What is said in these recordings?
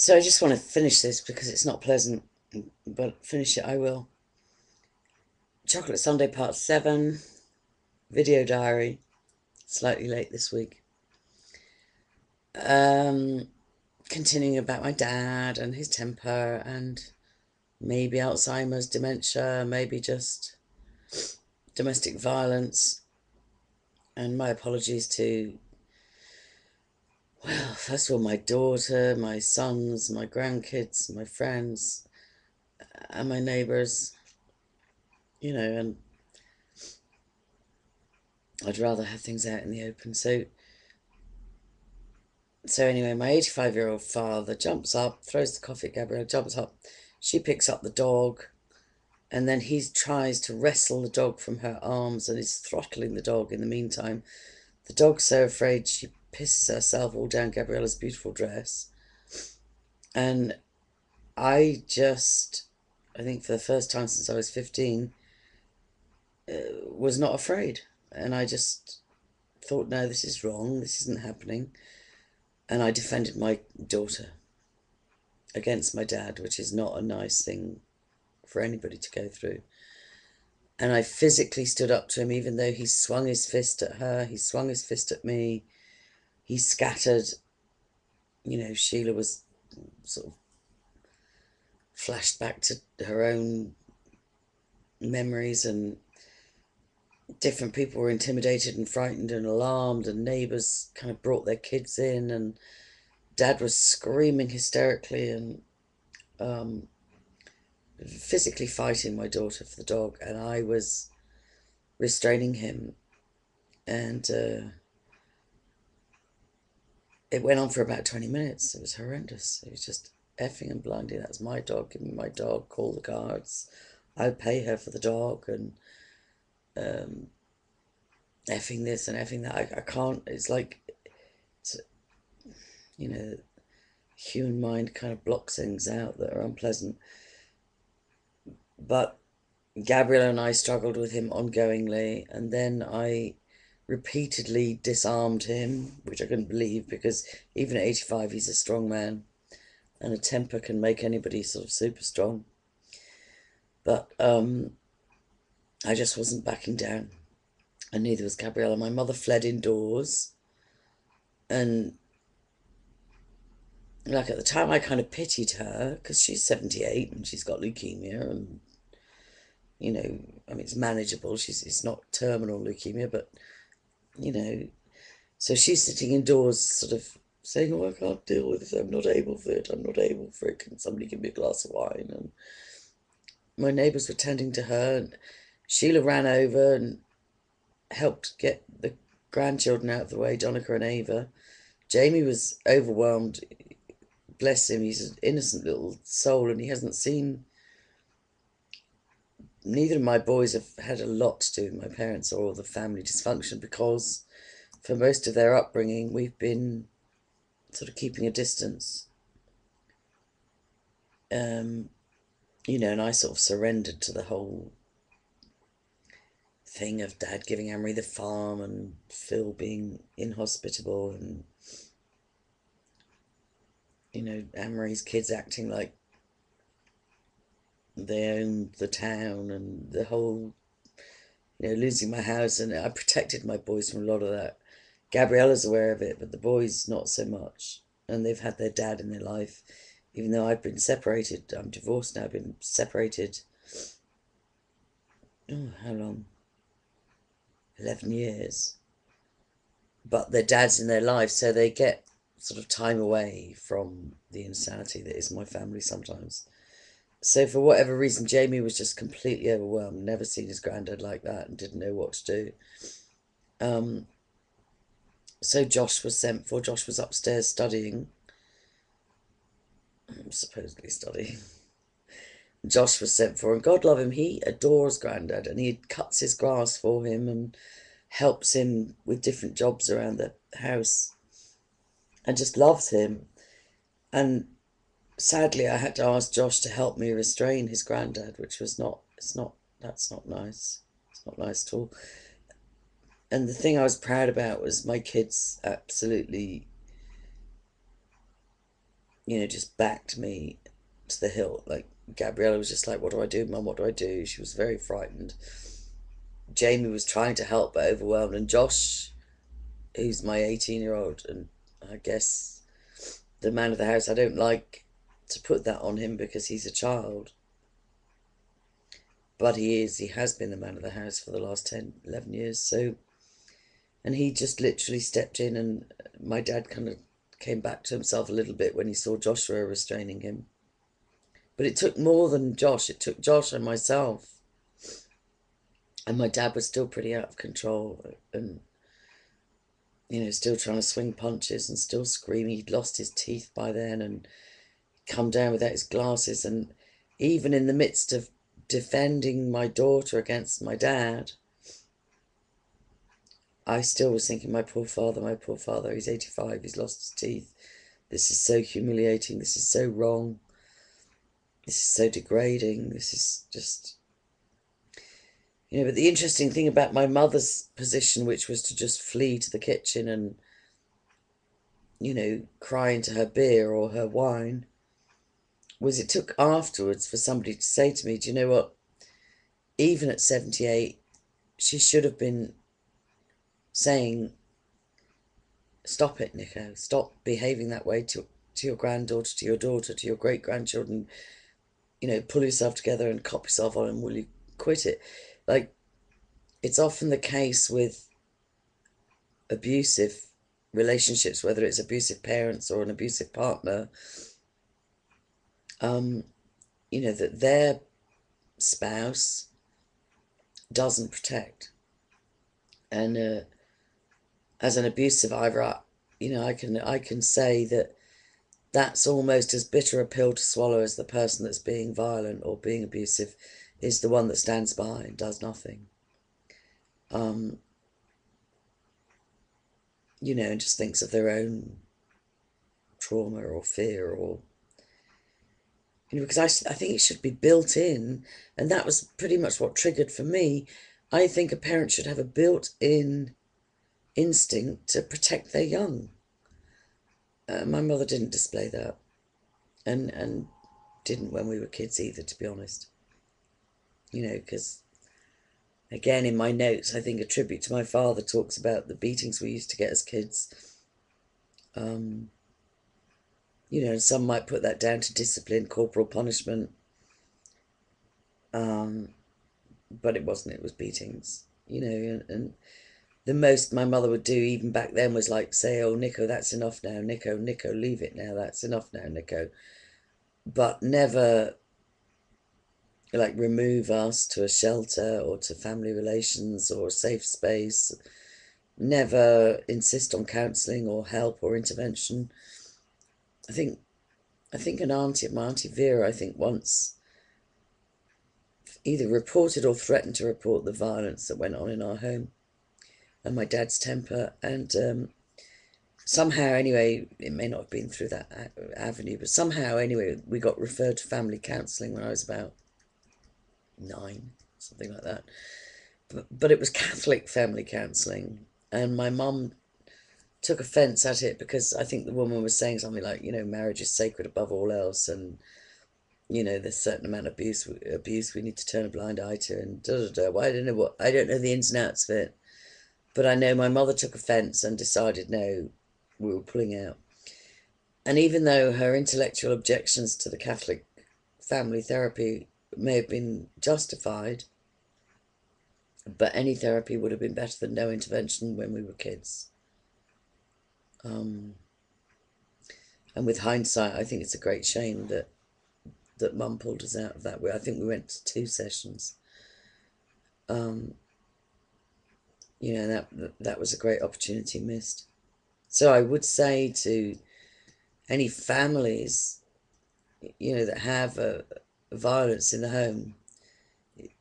So I just want to finish this because it's not pleasant, but finish it I will. Chocolate Sunday Part 7, video diary, slightly late this week. Continuing about my dad and his temper and maybe Alzheimer's, dementia, maybe just domestic violence. And my apologies to, well, first of all, my daughter, my sons, my grandkids, my friends, and my neighbours, and I'd rather have things out in the open. So anyway, my 85-year-old father jumps up, throws the coffee at Gabrielle, jumps up. She picks up the dog, and then he tries to wrestle the dog from her arms and is throttling the dog in the meantime. The dog's so afraid she pisses herself all down Gabriella's beautiful dress. And I think for the first time since I was 15, was not afraid. And I just thought, no, this is wrong. This isn't happening. And I defended my daughter against my dad, which is not a nice thing for anybody to go through. And I physically stood up to him, even though he swung his fist at her, he swung his fist at me, he scattered. Sheila was sort of flashed back to her own memories, and different people were intimidated and frightened and alarmed, and neighbours kind of brought their kids in, and Dad was screaming hysterically and physically fighting my daughter for the dog, and I was restraining him. And it went on for about 20 minutes. It was horrendous. It was just effing and blinding. That's my dog. Give me my dog. Call the guards. I'd pay her for the dog. And effing this and effing that. I can't. It's like, human mind kind of blocks things out that are unpleasant. But Gabrielle and I struggled with him ongoingly, and then I repeatedly disarmed him, which I couldn't believe, because even at 85 he's a strong man, and a temper can make anybody sort of super strong. But I just wasn't backing down, and neither was Gabriella. My mother fled indoors, and like at the time I kind of pitied her because she's 78 and she's got leukemia, and it's manageable. It's not terminal leukemia, but so she's sitting indoors sort of saying, oh, I can't deal with this, I'm not able for it, can somebody give me a glass of wine? And my neighbours were tending to her, and Sheila ran over and helped get the grandchildren out of the way, Donica and Ava. Jamie was overwhelmed. Bless him, he's an innocent little soul, and he hasn't seen... Neither of my boys have had a lot to do with my parents or the family dysfunction, because for most of their upbringing we've been sort of keeping a distance. And I sort of surrendered to the whole thing of Dad giving Amory the farm and Phil being inhospitable, and Amory's kids acting like they owned the town, and the whole, losing my house. And I protected my boys from a lot of that. Gabriella's aware of it, but the boys not so much. And they've had their dad in their life, even though I've been separated. I'm divorced now. I've been separated, how long? 11 years. But their dad's in their life, so they get sort of time away from the insanity that is my family sometimes. So for whatever reason, Jamie was just completely overwhelmed, never seen his granddad like that, and didn't know what to do. So Josh was sent for. Josh was upstairs studying, supposedly studying. Josh was sent for, and God love him, he adores Grandad, and he cuts his grass for him and helps him with different jobs around the house and just loves him. And sadly, I had to ask Josh to help me restrain his granddad, which was that's not nice. It's not nice at all. And the thing I was proud about was my kids absolutely just backed me to the hilt. Like, Gabriella was just like, what do I do, Mum? What do I do? She was very frightened. Jamie was trying to help but overwhelmed. And Josh, who's my 18-year-old, and I guess the man of the house, I don't like to put that on him because he's a child. But he has been the man of the house for the last 10, 11 years. So, and he just literally stepped in, and my dad kind of came back to himself a little bit when he saw Joshua restraining him. But it took more than Josh. It took Josh and myself. And my dad was still pretty out of control and, still trying to swing punches and still screaming. He'd lost his teeth by then and come down without his glasses. And even in the midst of defending my daughter against my dad, I still was thinking, my poor father, he's 85, he's lost his teeth. This is so humiliating. This is so wrong. This is so degrading. This is just... but the interesting thing about my mother's position, which was to just flee to the kitchen and, cry into her beer or her wine, was it took afterwards for somebody to say to me, do you know what? Even at 78, she should have been saying, stop it, Nico. Stop behaving that way to your granddaughter, to your daughter, to your great-grandchildren. Pull yourself together and cop yourself on, and will you quit it? Like, it's often the case with abusive relationships, whether it's abusive parents or an abusive partner, that their spouse doesn't protect. And as an abuse survivor, I can say that that's almost as bitter a pill to swallow as the person that's being violent or being abusive is the one that stands by and does nothing. And just thinks of their own trauma or fear or, because I think it should be built in, and that was pretty much what triggered for me. I think a parent should have a built-in instinct to protect their young. My mother didn't display that, and didn't when we were kids either, to be honest. Because, again, in my notes, I think a tribute to my father talks about the beatings we used to get as kids. Some might put that down to discipline, corporal punishment. But it wasn't, it was beatings, and the most my mother would do even back then was like say, oh, Nico, that's enough now, Nico, leave it now, that's enough now, Nico. But never like remove us to a shelter or to family relations or a safe space. Never insist on counselling or help or intervention. I think my auntie Vera, I think once either reported or threatened to report the violence that went on in our home and my dad's temper, and somehow anyway, it may not have been through that avenue, but somehow anyway we got referred to family counselling when I was about 9, something like that, but it was Catholic family counselling, and my mum took offence at it because I think the woman was saying something like, marriage is sacred above all else, and there's a certain amount of abuse we need to turn a blind eye to, and Well, I don't know the ins and outs of it, but I know my mother took offence and decided no, we were pulling out. And even though her intellectual objections to the Catholic family therapy may have been justified, but any therapy would have been better than no intervention when we were kids. And with hindsight, I think it's a great shame that Mum pulled us out of that way. I think we went to 2 sessions. That was a great opportunity missed. So I would say to any families, that have violence in the home,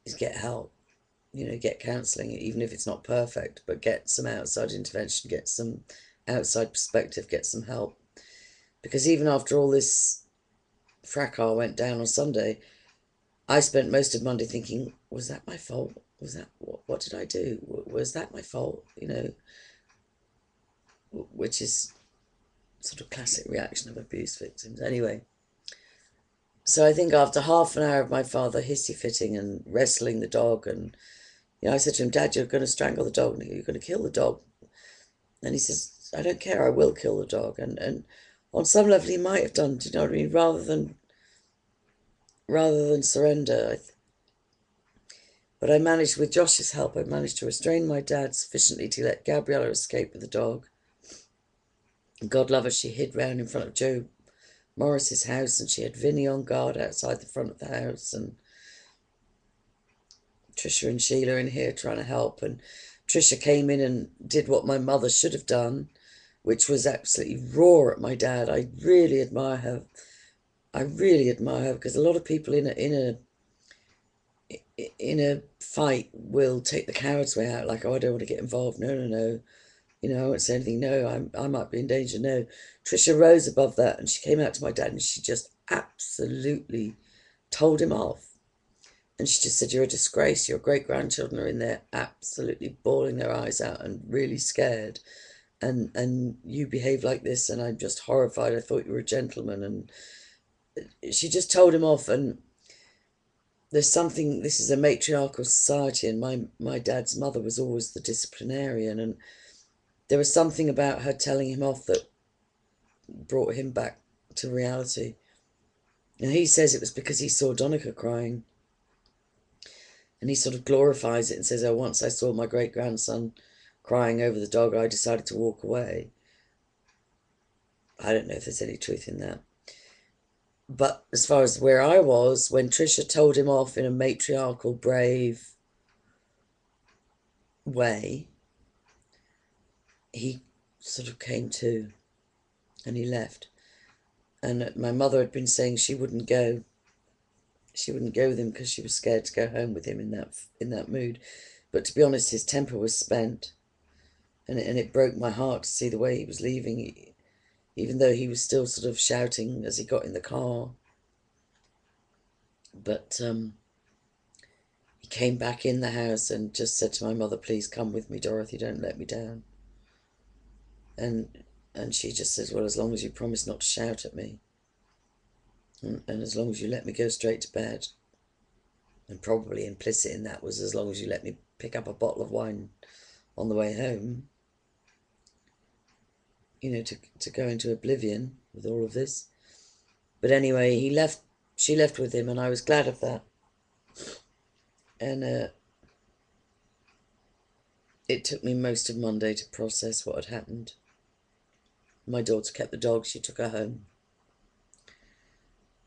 is get help, get counselling, even if it's not perfect, but get some outside intervention, get some outside perspective, get some help. Because even after all this fracas went down on Sunday, I spent most of Monday thinking, was that my fault? Was that, what did I do? Was that my fault? Which is sort of classic reaction of abuse victims. Anyway, so I think after half an hour of my father hissy fitting and wrestling the dog, and I said to him, "Dad, you're going to strangle the dog. You're going to kill the dog." And he says, "I don't care. I will kill the dog." And on some level, he might have done. Do you know what I mean? Rather than surrender. But I managed, with Josh's help, I managed to restrain my dad sufficiently to let Gabriella escape with the dog. And God love her, she hid round in front of Joe Morris's house, and she had Vinny on guard outside the front of the house, and Trisha and Sheila in here trying to help. And Trisha came in and did what my mother should have done, which was absolutely roar at my dad. I really admire her. Because a lot of people in a fight will take the coward's way out, like, "Oh, I don't want to get involved. No, no, no. I won't say anything. No, I might be in danger." No, Trisha rose above that, and she came out to my dad, and she just absolutely told him off. And she just said, "You're a disgrace. Your great-grandchildren are in there absolutely bawling their eyes out and really scared. And you behave like this, and I'm just horrified. I thought you were a gentleman." And she just told him off. And there's something, this is a matriarchal society, and my dad's mother was always the disciplinarian, and there was something about her telling him off that brought him back to reality. And he says it was because he saw Donica crying, and he sort of glorifies it and says, "Oh, once I saw my great-grandson crying over the dog, I decided to walk away." I don't know if there's any truth in that. But as far as where I was, when Trisha told him off in a matriarchal, brave way, he sort of came to, and he left. And my mother had been saying she wouldn't go. She wouldn't go with him because she was scared to go home with him in that mood. But to be honest, his temper was spent, and it broke my heart to see the way he was leaving, even though he was still sort of shouting as he got in the car. But he came back in the house and just said to my mother, "Please come with me, Dorothy, don't let me down." And she just says, "Well, as long as you promise not to shout at me, and as long as you let me go straight to bed." And probably implicit in that was, as long as you let me pick up a bottle of wine on the way home, to go into oblivion with all of this. But anyway, she left with him, and I was glad of that. And it took me most of Monday to process what had happened. My daughter kept the dog, she took her home,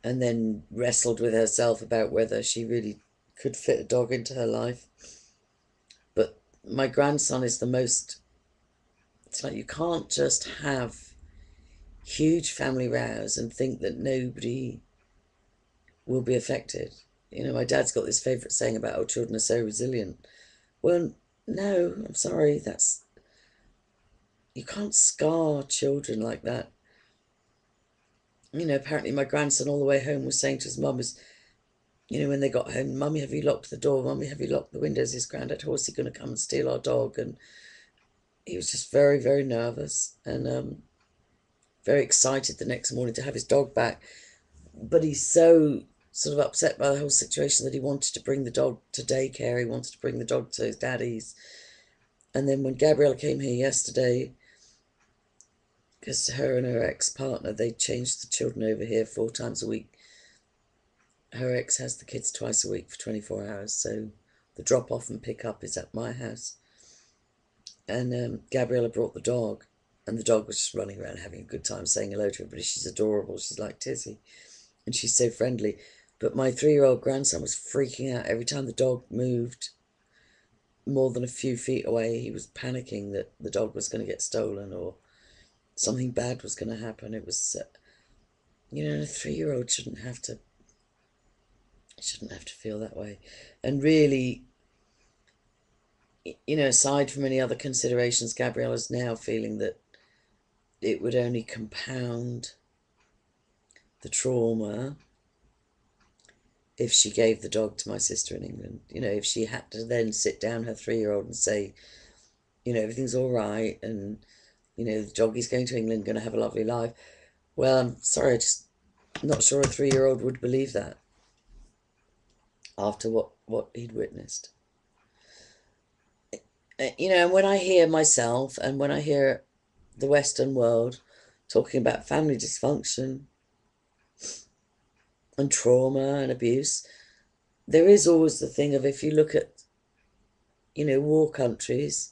and then wrestled with herself about whether she really could fit a dog into her life. But my grandson is it's like, you can't just have huge family rows and think that nobody will be affected. My dad's got this favourite saying about, "Oh, children are so resilient." Well, no, I'm sorry, you can't scar children like that. Apparently my grandson all the way home was saying to his mum, when they got home, "Mummy, have you locked the door? Mummy, have you locked the windows? Is Grandad Horsey going to come and steal our dog?" And he was just very, very nervous, and very excited the next morning to have his dog back. But he's so sort of upset by the whole situation that he wanted to bring the dog to daycare. He wanted to bring the dog to his daddy's. And then when Gabriella came here yesterday, because her and her ex-partner, they changed the children over here 4 times a week. Her ex has the kids twice a week for 24 hours, so the drop-off and pick-up is at my house. And Gabriella brought the dog, and the dog was just running around having a good time, saying hello to everybody. She's adorable. She's like Tizzy, and she's so friendly. But my 3-year-old grandson was freaking out every time the dog moved more than a few feet away. He was panicking that the dog was going to get stolen or something bad was going to happen. It was, a 3-year-old shouldn't have to feel that way. And really, aside from any other considerations, Gabriella's now feeling that it would only compound the trauma if she gave the dog to my sister in England. If she had to then sit down her 3-year-old and say, everything's all right, and You know, the joggie's going to England, going to have a lovely life. Well, I'm sorry, I'm just not sure a 3-year-old would believe that after what he'd witnessed. You know, and when I hear myself and when I hear the Western world talking about family dysfunction and trauma and abuse, there is always the thing of, if you look at, you know, war countries,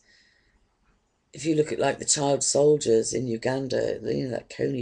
if you look at like the child soldiers in Uganda, you know, that Coney